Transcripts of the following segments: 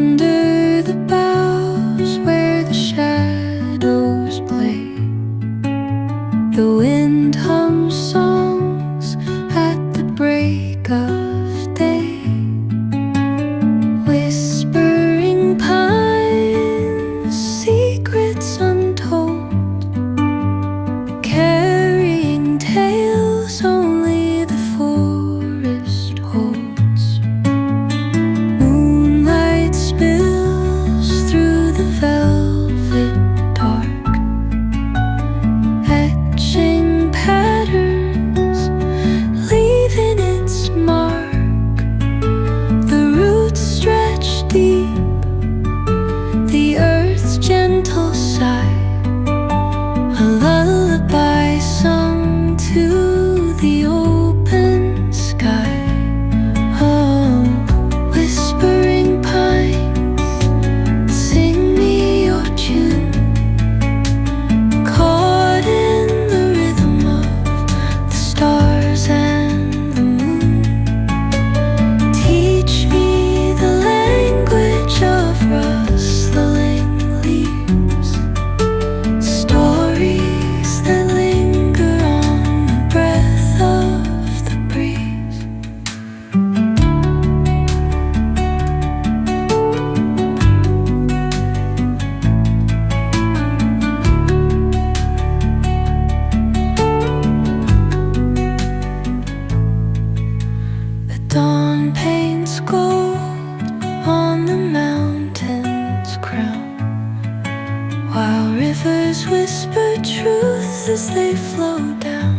Under the boughs where the shadows play, the wind hums songs at the break of day. Whispering pines, secrets untold, carrying tales only the forest holds. Moonlight spills through the velvet dark, etching patterns, leaving its mark. The roots stretch deep, the earth's gentle sigh, a lullaby sung to the open sky. Oh, whispering pines, sing me your tune, caught in the rhythm of the stars and the moon. Teach me the language of rustling leaves, stories that linger on the breath of the breeze. The dawn paints gold on the mountain's crown, while rivers whisper truth as they flow down.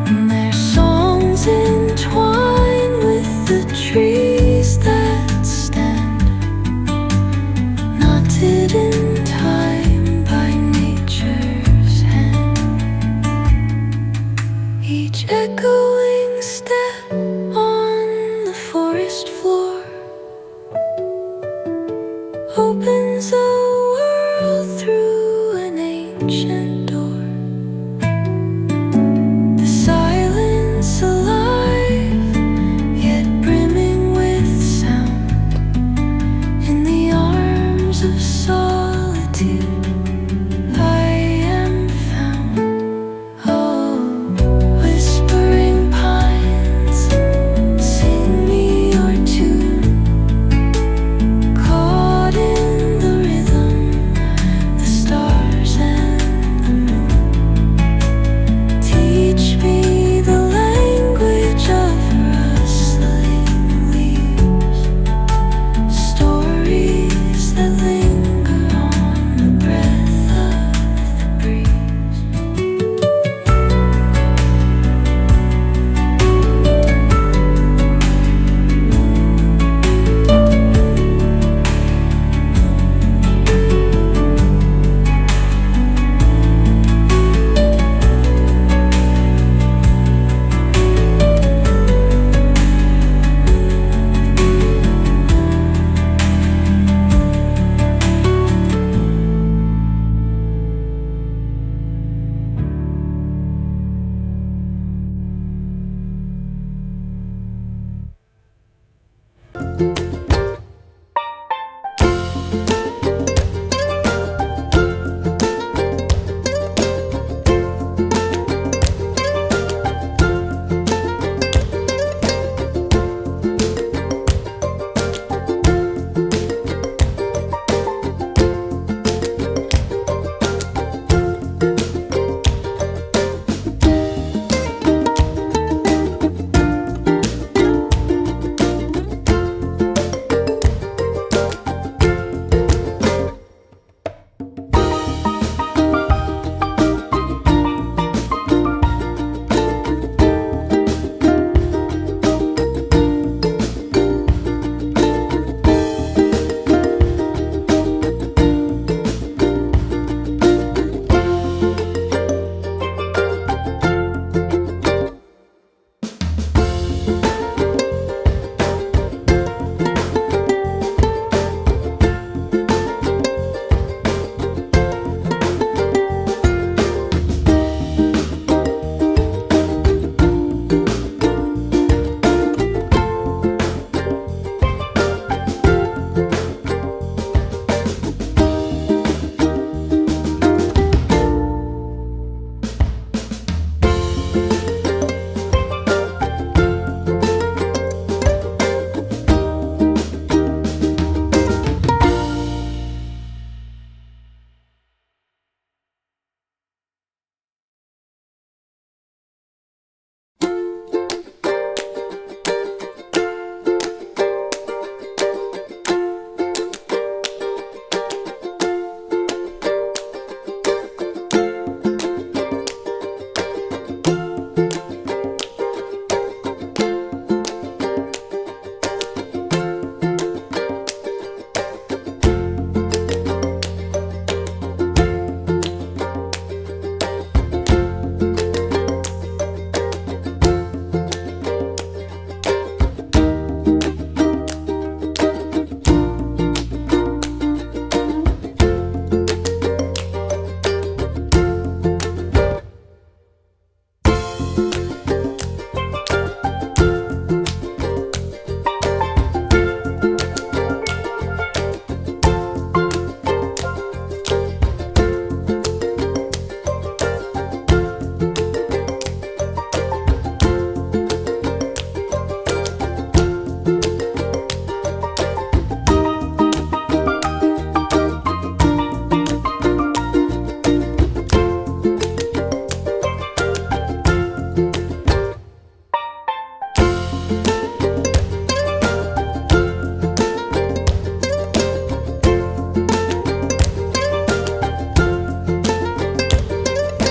And their songs entwine with the trees that stand, knotted in time by nature's hand. Each echoing step on the forest floor